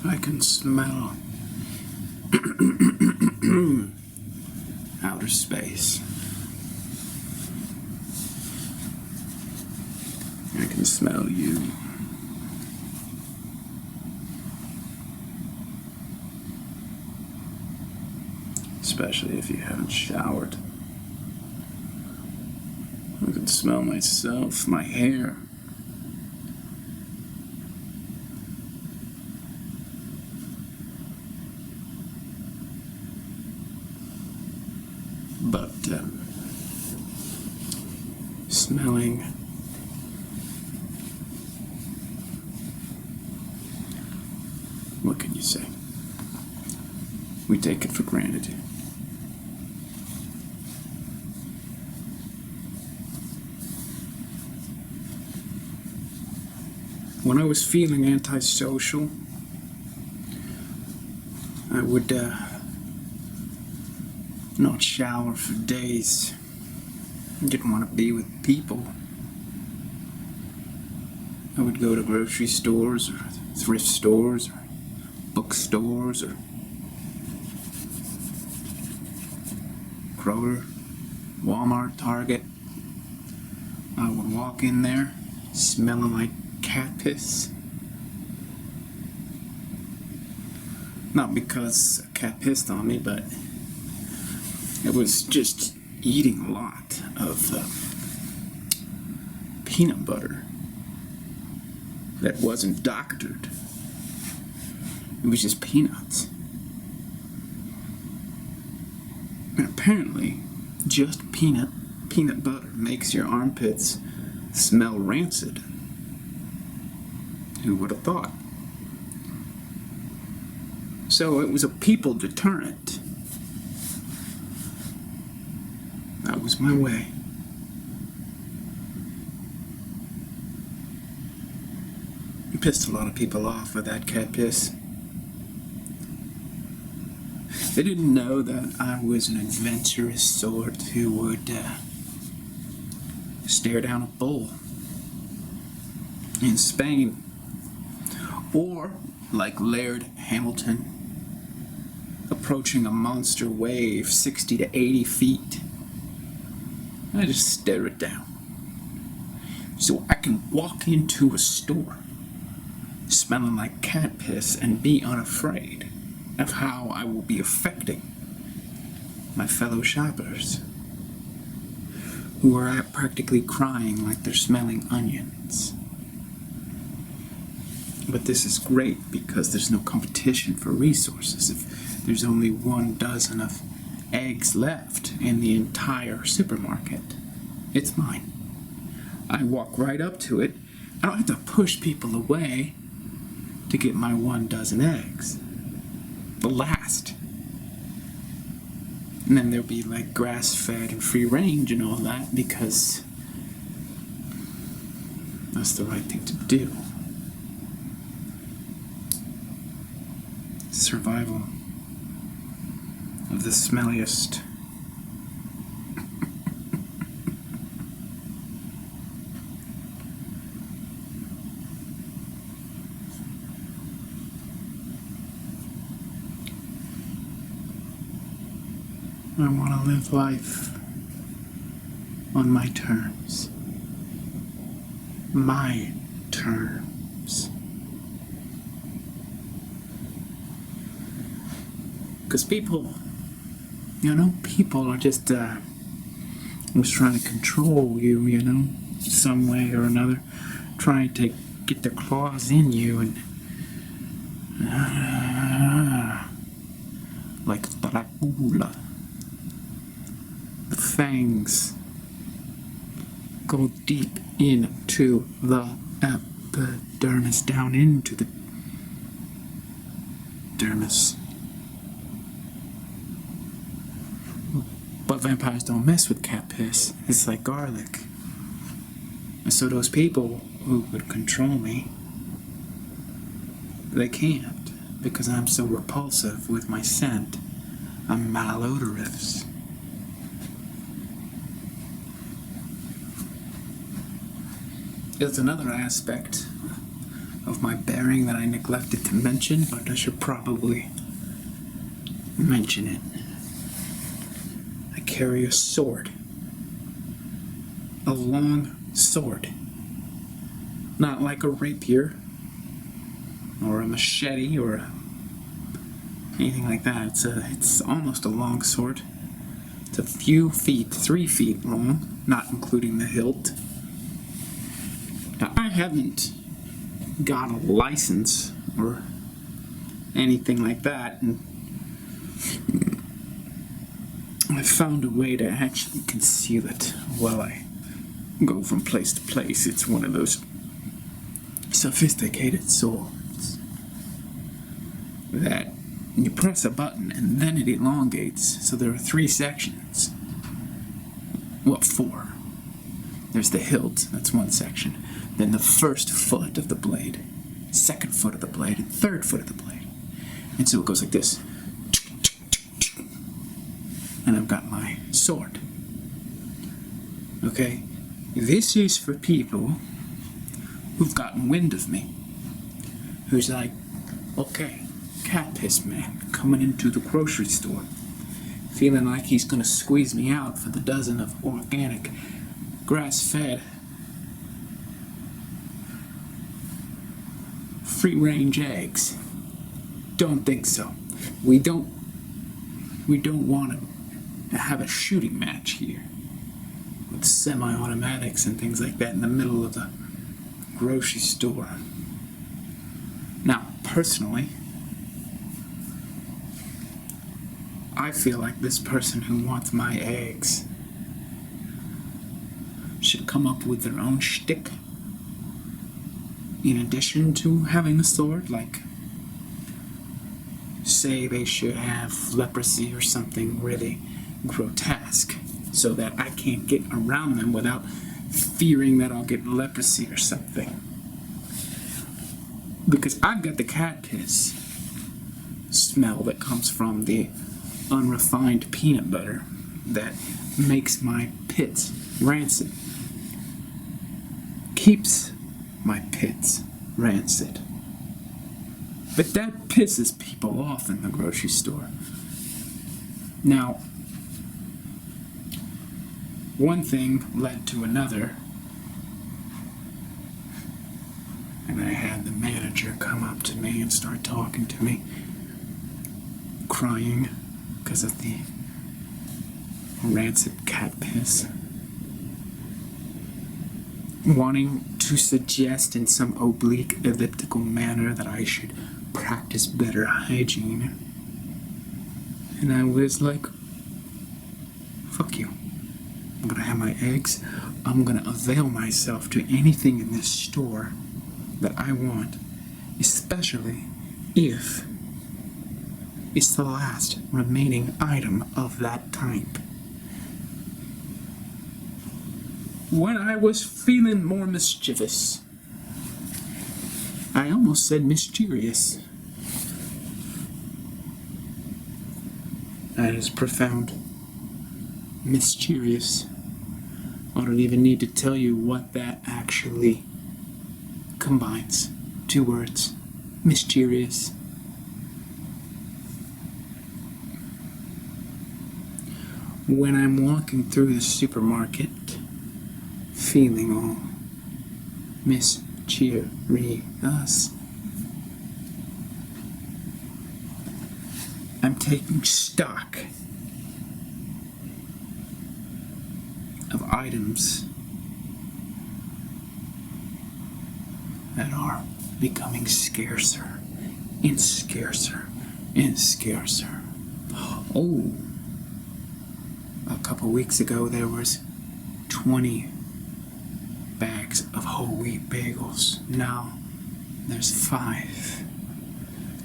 I can smell outer space. I can smell you. Especially if you haven't showered. I can smell myself, my hair. But smelling what can you say? We take it for granted. When I was feeling antisocial, I would not shower for days. I didn't want to be with people. I would go to grocery stores or thrift stores or bookstores or Kroger, Walmart, Target. I would walk in there smelling like cat piss. Not because a cat pissed on me, but it was just eating a lot of peanut butter that wasn't doctored. It was just peanuts. And apparently, just peanut butter makes your armpits smell rancid. Who would have thought? So it was a people deterrent. That was my way. It pissed a lot of people off with that cat piss. They didn't know that I was an adventurous sort who would stare down a bull in Spain. Or, like Laird Hamilton, approaching a monster wave 60 to 80 feet. I just stare it down. So I can walk into a store smelling like cat piss and be unafraid of how I will be affecting my fellow shoppers, who are practically crying like they're smelling onions. But this is great because there's no competition for resources. If there's only 1 dozen of eggs left in the entire supermarket, it's mine. I walk right up to it. I don't have to push people away to get my 1 dozen eggs. The last. And then there'll be like grass-fed and free range and all that because that's the right thing to do. Survival of the smelliest. I want to live life on my terms. My terms. Because people are just trying to control you, some way or another, trying to get their claws in you and like Dracula. The fangs go deep into the epidermis, down into the dermis. But vampires don't mess with cat piss. It's like garlic. And so those people who could control me, they can't, because I'm so repulsive with my scent. I'm malodorous. There's another aspect of my bearing that I neglected to mention, but I should probably mention it. I carry a sword. A long sword. Not like a rapier, or a machete, or anything like that. It's almost a long sword. It's a few feet, 3 feet long, not including the hilt. Now, I haven't got a license or anything like that, and I found a way to actually conceal it while I go from place to place. It's one of those sophisticated swords that you press a button and then it elongates. So there are 3 sections. Well, 4. There's the hilt, that's 1 section. Then the first foot of the blade, second foot of the blade, and third foot of the blade. And so it goes like this. And I've got my sword. Okay? This is for people who've gotten wind of me. Who's like, okay, cat piss man coming into the grocery store, feeling like he's gonna squeeze me out for the dozen of organic, grass-fed, free-range eggs. Don't think so. We don't want to have a shooting match here with semi-automatics and things like that in the middle of the grocery store. Now, personally, I feel like this person who wants my eggs should come up with their own shtick in addition to having a sword. Like, say they should have leprosy or something really grotesque so that I can't get around them without fearing that I'll get leprosy or something. Because I've got the cat piss smell that comes from the unrefined peanut butter that makes my pits rancid. Keeps my pits rancid. But that pisses people off in the grocery store. Now, one thing led to another, and I had the manager come up to me and start talking to me, crying because of the rancid cat piss, wanting to suggest in some oblique elliptical manner that I should practice better hygiene. And I was like, fuck you. I'm gonna have my eggs. I'm gonna avail myself to anything in this store that I want, especially if it's the last remaining item of that type. When I was feeling more mischievous, I almost said mysterious. That is profound. Mysterious. I don't even need to tell you what that actually combines. 2 words. Mysterious. When I'm walking through the supermarket, feeling all mysterious, I'm taking stock of items that are becoming scarcer and scarcer and scarcer. Oh, a couple weeks ago there was 20 bags of whole wheat bagels. Now there's 5.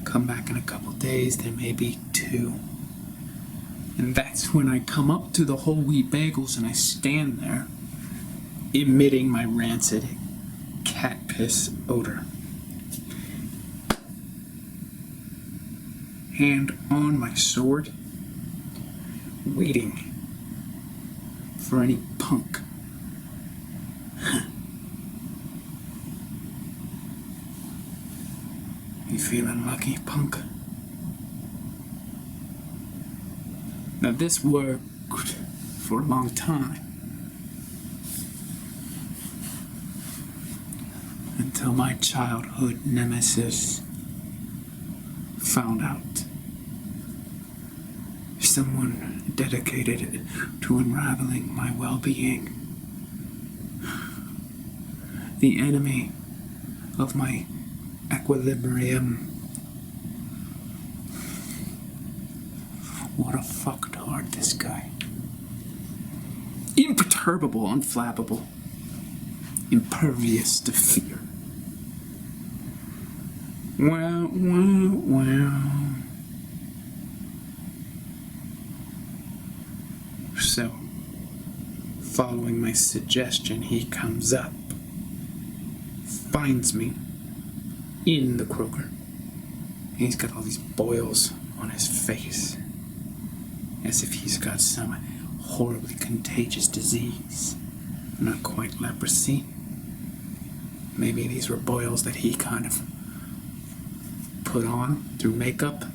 Come back in a couple days, there may be 2. And that's when I come up to the whole wheat bagels and I stand there, emitting my rancid cat piss odor. Hand on my sword, waiting for any punk You feeling lucky, punk? Now this worked for a long time. Until my childhood nemesis found out. Someone dedicated to unraveling my well-being. The enemy of my equilibrium. What a fucktard, this guy. Imperturbable, unflappable, impervious to fear. Wow, wow, wow. So, following my suggestion, he comes up, finds me in the croaker. He's got all these boils on his face, as if he's got some horribly contagious disease. Not quite leprosy. Maybe these were boils that he kind of put on through makeup,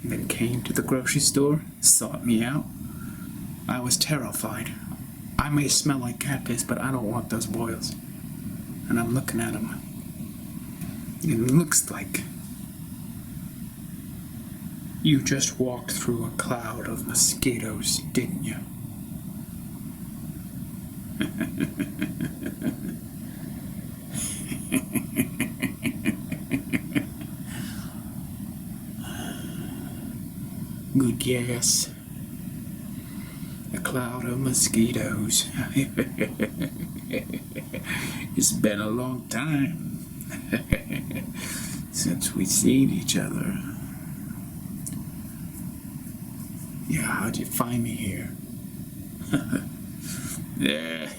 and then came to the grocery store, sought me out. I was terrified. I may smell like cat piss, but I don't want those boils. And I'm looking at him. It looks like you just walked through a cloud of mosquitoes, didn't you? Good guess. A cloud of mosquitoes. It's been a long time since we've seen each other. Yeah, how'd you find me here? Yeah,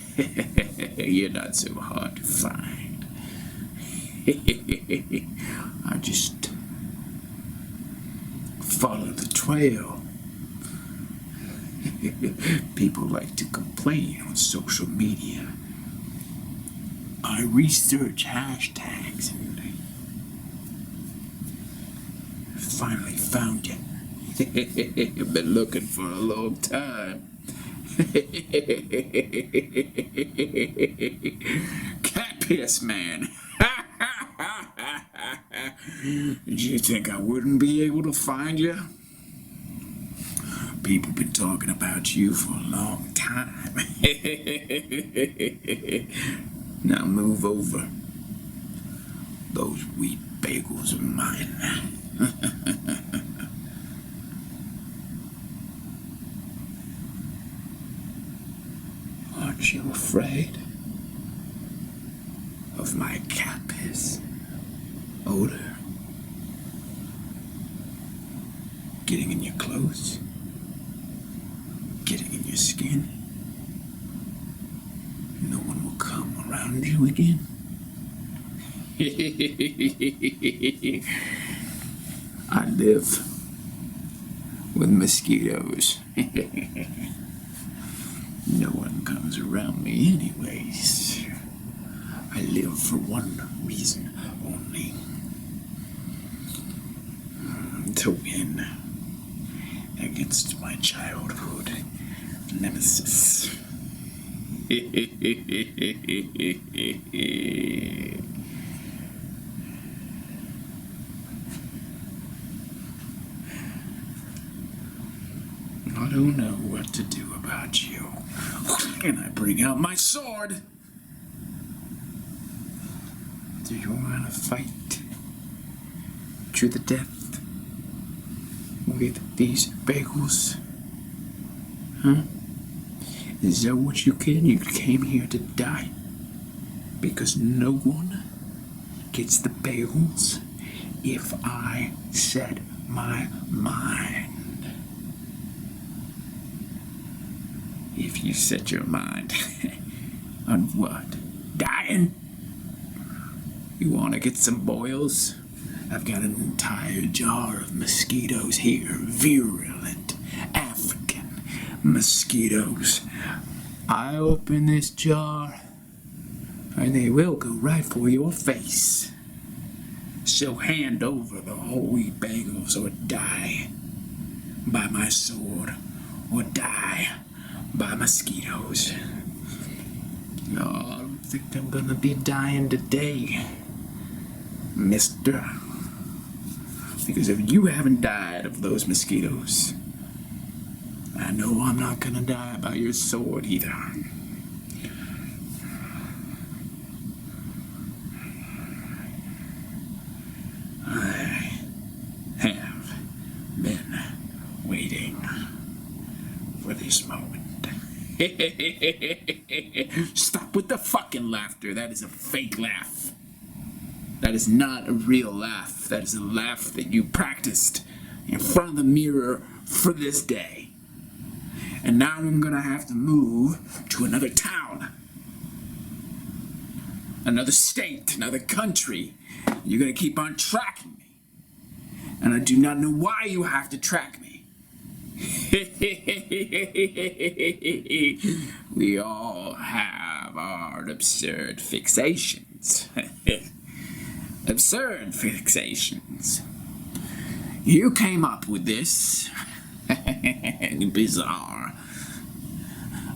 you're not so hard to find. I just follow the trail. People like to complain on social media. I research hashtags and finally found you. I've been looking for a long time. Cat piss, man. Did you think I wouldn't be able to find you? People been talking about you for a long time. Now move over. Those wheat bagels are mine. Aren't you afraid of my cat piss odor getting in your clothes? Getting in your skin? No one will come around you again? I live with mosquitoes. No one comes around me anyways. I live for one reason only. To win against my childhood nemesis. I don't know what to do about you. And I bring out my sword. Do you want to fight to the death with these bagels? Huh? Is that what you came? You came here to die? Because no one gets the bagels if I set my mind. If you set your mind on what? Dying? You want to get some boils? I've got an entire jar of mosquitoes here. Virulent African mosquitoes. I open this jar and they will go right for your face. So hand over the whole wheat bagels or die by my sword or die by mosquitoes. No, I don't think I'm gonna be dying today, mister. Because if you haven't died of those mosquitoes, I know I'm not gonna die by your sword either. I have been waiting for this moment. Stop with the fucking laughter. That is a fake laugh. That is not a real laugh. That is a laugh that you practiced in front of the mirror for this day. And now I'm gonna have to move to another town, another state, another country. You're gonna keep on tracking me. And I do not know why you have to track me. We all have our absurd fixations. Absurd fixations. You came up with this bizarre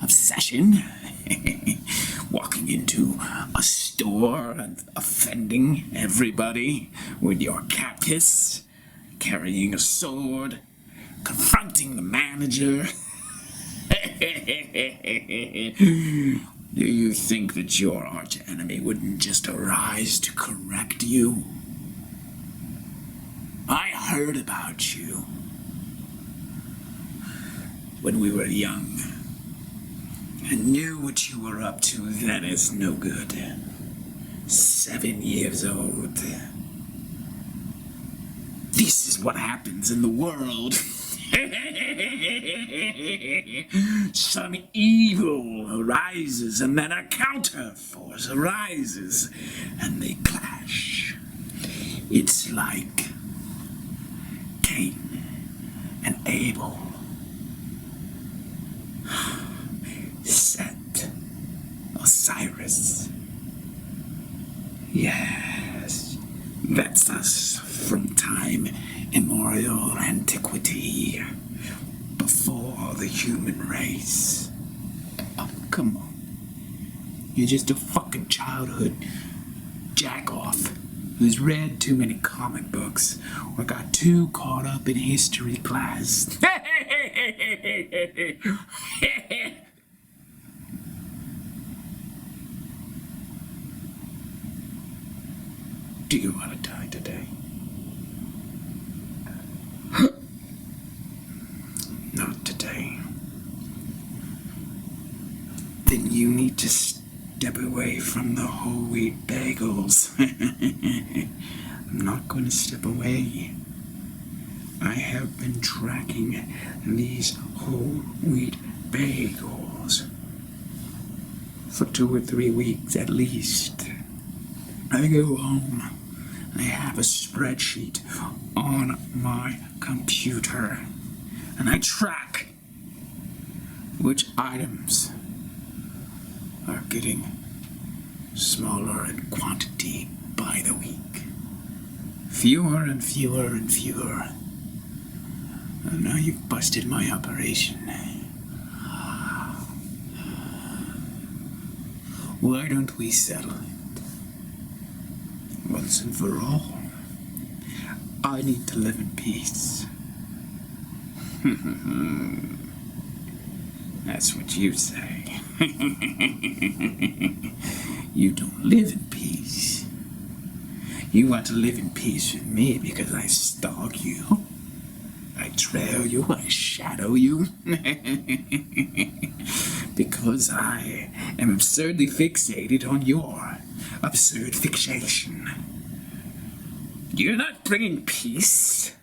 obsession. Walking into a store and offending everybody with your cat piss, carrying a sword, confronting the manager. Do you think that your arch enemy wouldn't just arise to correct you? I heard about you when we were young. I knew what you were up to. That is no good. 7 years old. This is what happens in the world. Some evil arises, and then a counter force arises, and they clash. It's like Cain and Abel. Set, Osiris. Yes, that's us from time immemorial antiquity, before the human race. Oh, come on. You're just a fucking childhood jack-off who's read too many comic books or got too caught up in history class. Do you want to die today? Not today. Then you need to step away from the whole wheat bagels. I'm not going to step away. I have been tracking these whole wheat bagels for 2 or 3 weeks at least. I go home. I have a spreadsheet on my computer, and I track which items are getting smaller in quantity by the week. Fewer and fewer and fewer. And now you've busted my operation. Why don't we settle it once and for all? I need to live in peace. That's what you say. You don't live in peace. You want to live in peace with me because I stalk you, I trail you, I shadow you. Because I am absurdly fixated on your absurd fixation. You're not bringing peace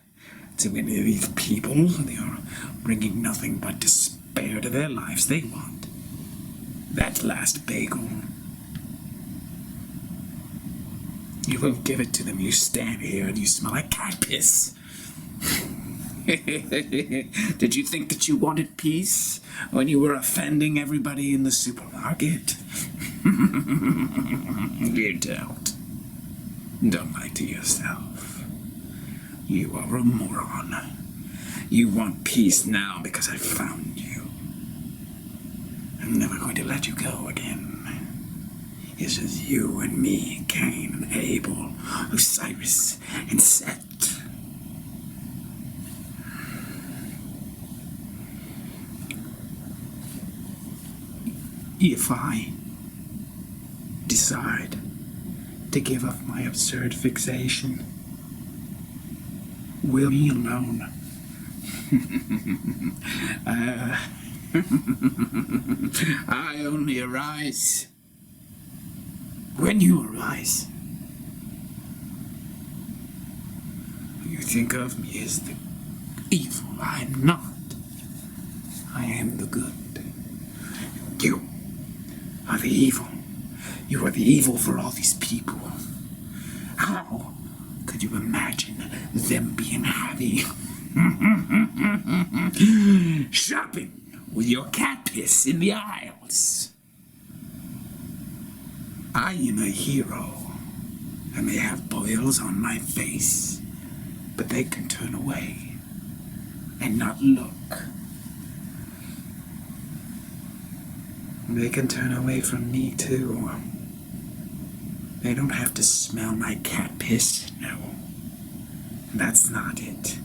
to any of these people. They are bringing nothing but despair to their lives. They want that last bagel. You won't give it to them. You stand here and you smell like cat piss. Did you think that you wanted peace when you were offending everybody in the supermarket? You don't. Don't lie to yourself. You are a moron. You want peace now because I found you. I'm never going to let you go again. It's just you and me, Cain and Abel, Osiris and Set. If I decide to give up my absurd fixation, will me alone? I only arise when you arise. You think of me as the evil. I'm not. I am the good. You are the evil. You are the evil for all these people. How could you imagine them being happy? Shopping with your cat piss in the aisles. I am a hero. I may have boils on my face, but they can turn away and not look. They can turn away from me too. They don't have to smell my cat piss, no. That's not it.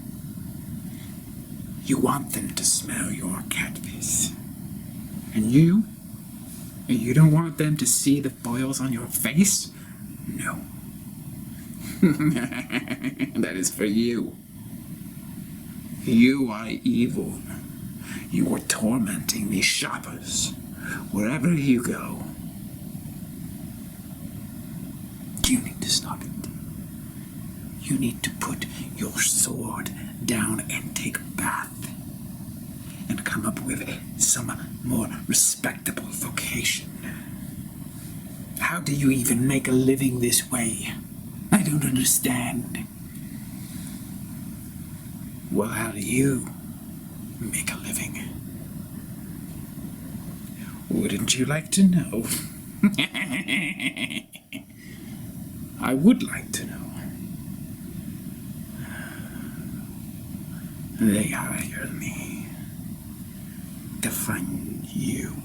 You want them to smell your cat piss. And you don't want them to see the boils on your face? No. That is for you. You are evil. You are tormenting these shoppers wherever you go. You need to stop it. You need to put your sword down and take a bath and come up with some more respectable vocation. How do you even make a living this way? I don't understand. Well, how do you make a living? Wouldn't you like to know? I would like to know. They hire me to find you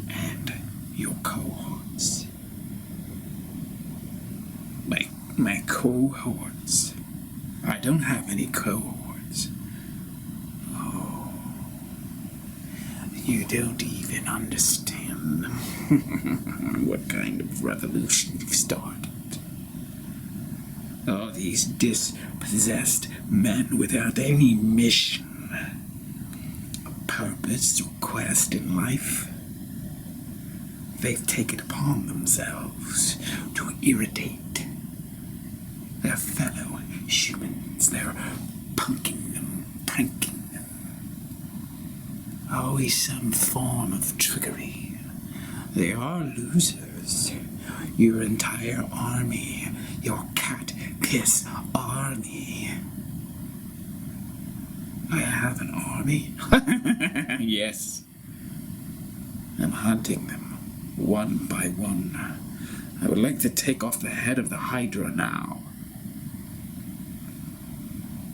and your cohorts. My cohorts. I don't have any cohorts. Oh, you don't even understand what kind of revolution you've started. All these dispossessed men without any mission, a purpose or quest in life. They've taken upon themselves to irritate their fellow humans. They're punking them, pranking them. Always some form of trickery. They are losers. Your entire army, your cat piss army. I have an army. Yes. I'm hunting them, one by one. I would like to take off the head of the Hydra now.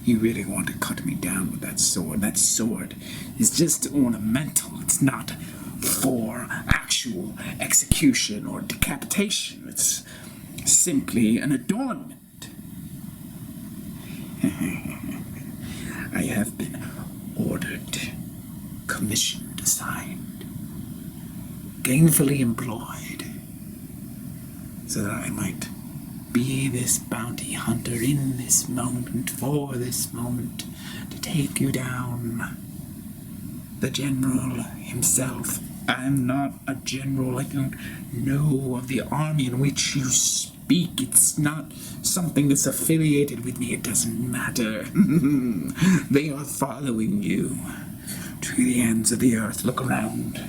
You really want to cut me down with that sword. That sword is just ornamental. It's not for actual execution or decapitation. It's simply an adornment. I have been ordered, commissioned, assigned, gainfully employed, so that I might be this bounty hunter in this moment, for this moment, to take you down. The general himself. I'm not a general. I don't know of the army in which you speak. It's not something that's affiliated with me. It doesn't matter. They are following you to the ends of the earth. Look around.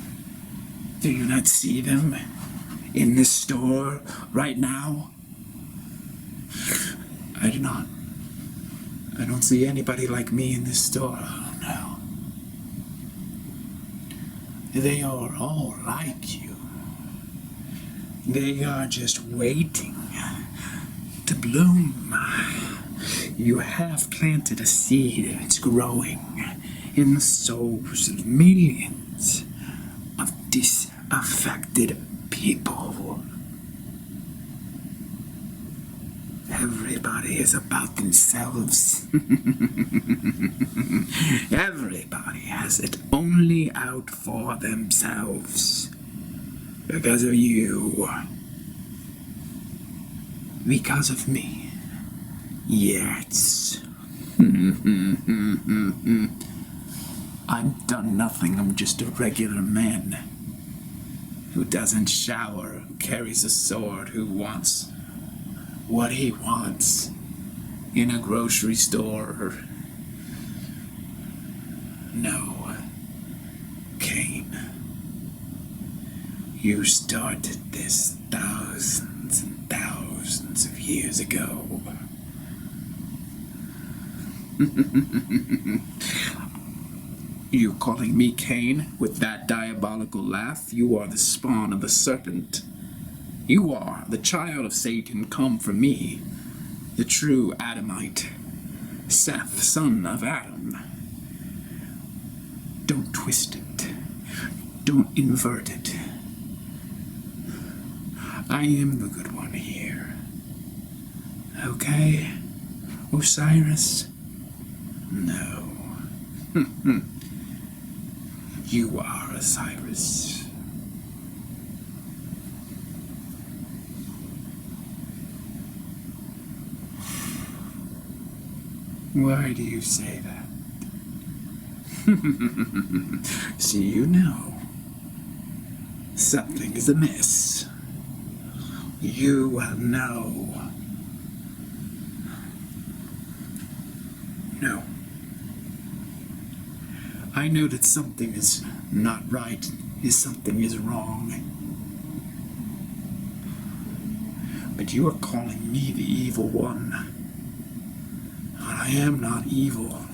Do you not see them in this store right now? I do not. I don't see anybody like me in this store. Oh, no. They are all like you. They are just waiting to bloom. You have planted a seed, and it's growing in the souls of millions of disaffected people. Everybody is about themselves. Everybody has it only out for themselves. Because of you. Because of me. Yes. I've done nothing. I'm just a regular man who doesn't shower, who carries a sword, who wants what he wants in a grocery store. No, Cain, you started this thousands and thousands of years ago. You calling me Cain with that diabolical laugh? You are the spawn of the serpent. You are the child of Satan come from me, the true Adamite, Seth, son of Adam. Don't twist it. Don't invert it. I am the good one here. Okay, Osiris? No. You are Osiris. Why do you say that? See, you know, something is amiss. You will know. No. I know that something is not right, something is wrong. But you are calling me the evil one. I am not evil.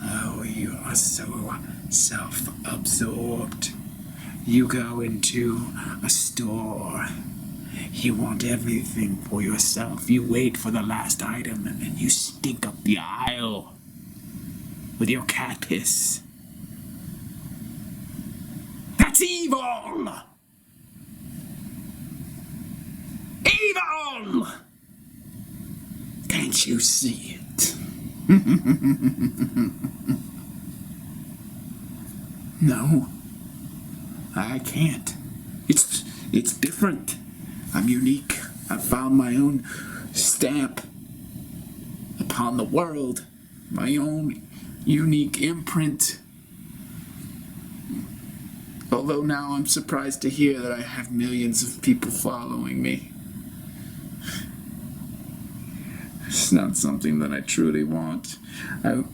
Oh, you are so self-absorbed. You go into a store. You want everything for yourself. You wait for the last item and then you stink up the aisle with your cat piss. That's evil! Evil! Can't you see it? No, I can't. It's different. I'm unique. I've found my own stamp upon the world, my own unique imprint. Although now I'm surprised to hear that I have millions of people following me. It's not something that I truly want. Or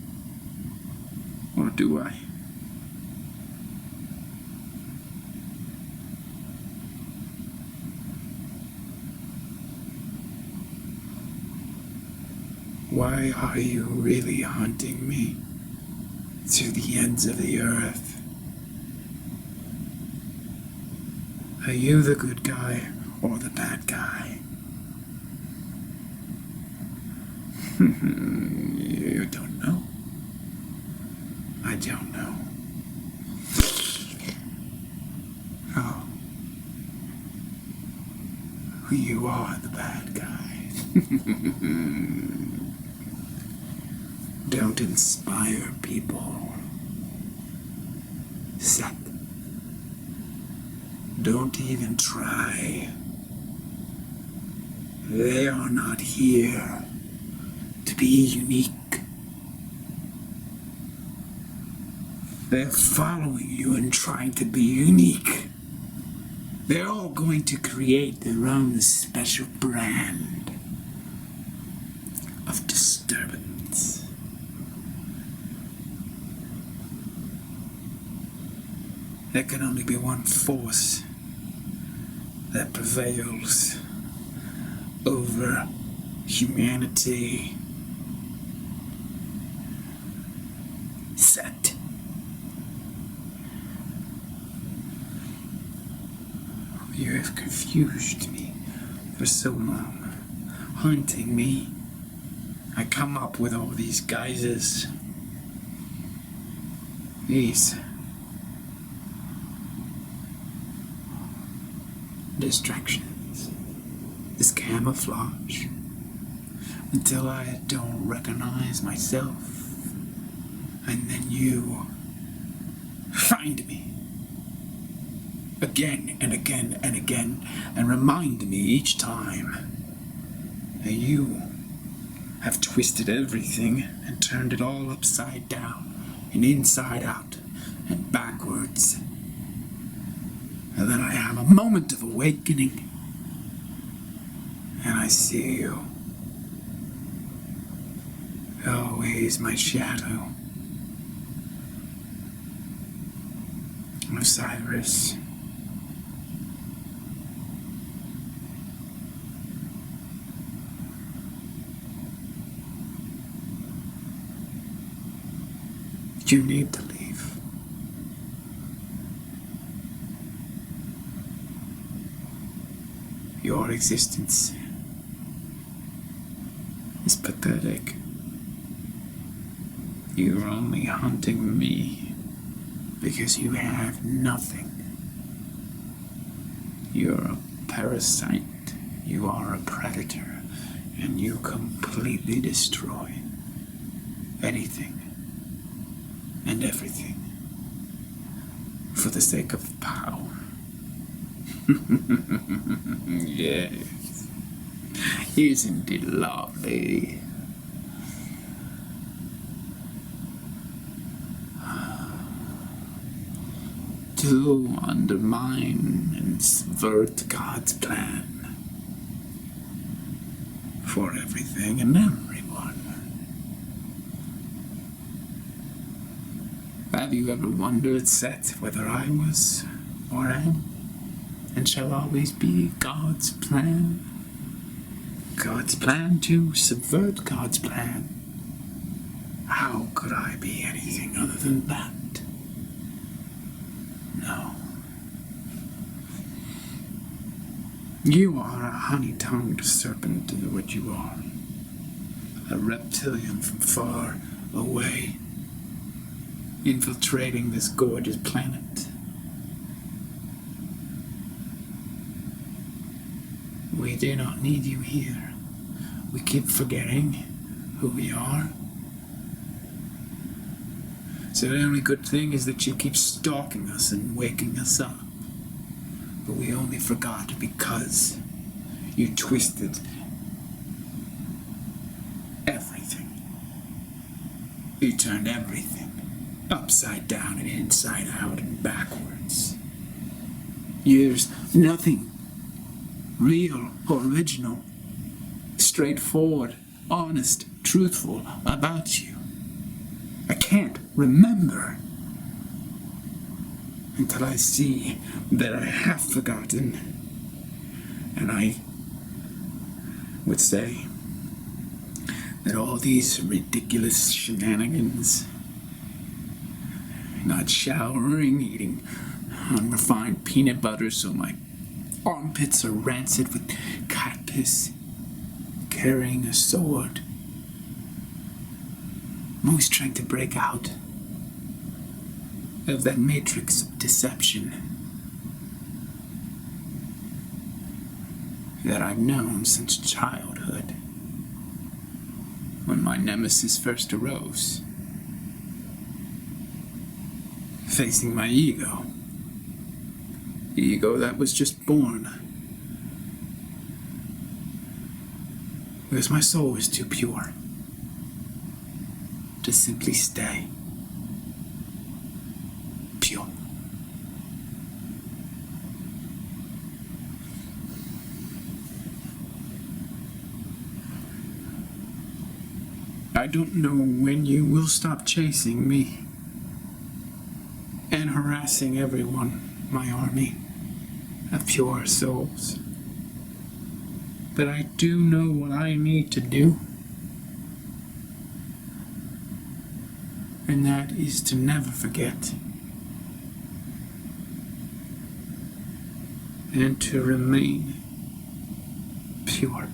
do I? Why are you really hunting me to the ends of the earth? Are you the good guy or the bad guy? You don't know. I don't know. Oh. You are the bad guy. Don't inspire people. Seth. Don't even try. They are not here to be unique. They're following you and trying to be unique. They're all going to create their own special brand of disturbance. There can only be one force that prevails over humanity. Set. You have confused me for so long. hunting me. I come up with all these guises, these distractions, this camouflage, until I don't recognize myself, and then you find me again and again and again, and remind me each time that you have twisted everything and turned it all upside down and inside out and backwards. And then I have a moment of awakening, and I see you. Always my shadow. Osiris. You need to leave. Your existence is pathetic. You're only hunting me because you have nothing. You're a parasite. You are a predator, and you completely destroy anything and everything for the sake of power. Yes. Isn't it lovely? To undermine and subvert God's plan for everything and everyone. Have you ever wondered, Seth, whether I was or am and shall always be God's plan? God's plan to subvert God's plan. How could I be anything other than that? No. You are a honey-tongued serpent, is what you are. A reptilian from far away, infiltrating this gorgeous planet. We do not need you here. We keep forgetting who we are. So the only good thing is that you keep stalking us and waking us up. But we only forgot because you twisted everything. You turned everything upside down and inside out and backwards. There's nothing real or original, straightforward, honest, truthful about you. I can't remember until I see that I have forgotten. And I would say that all these ridiculous shenanigans, not showering, eating unrefined peanut butter so my armpits are rancid with cat piss, carrying a sword, I'm always trying to break out of that matrix of deception that I've known since childhood, when my nemesis first arose, facing my ego. The ego that was just born, because my soul was too pure to simply stay pure. I don't know when you will stop chasing me and harassing everyone, my army of pure souls. But I do know what I need to do. And that is to never forget. And to remain pure.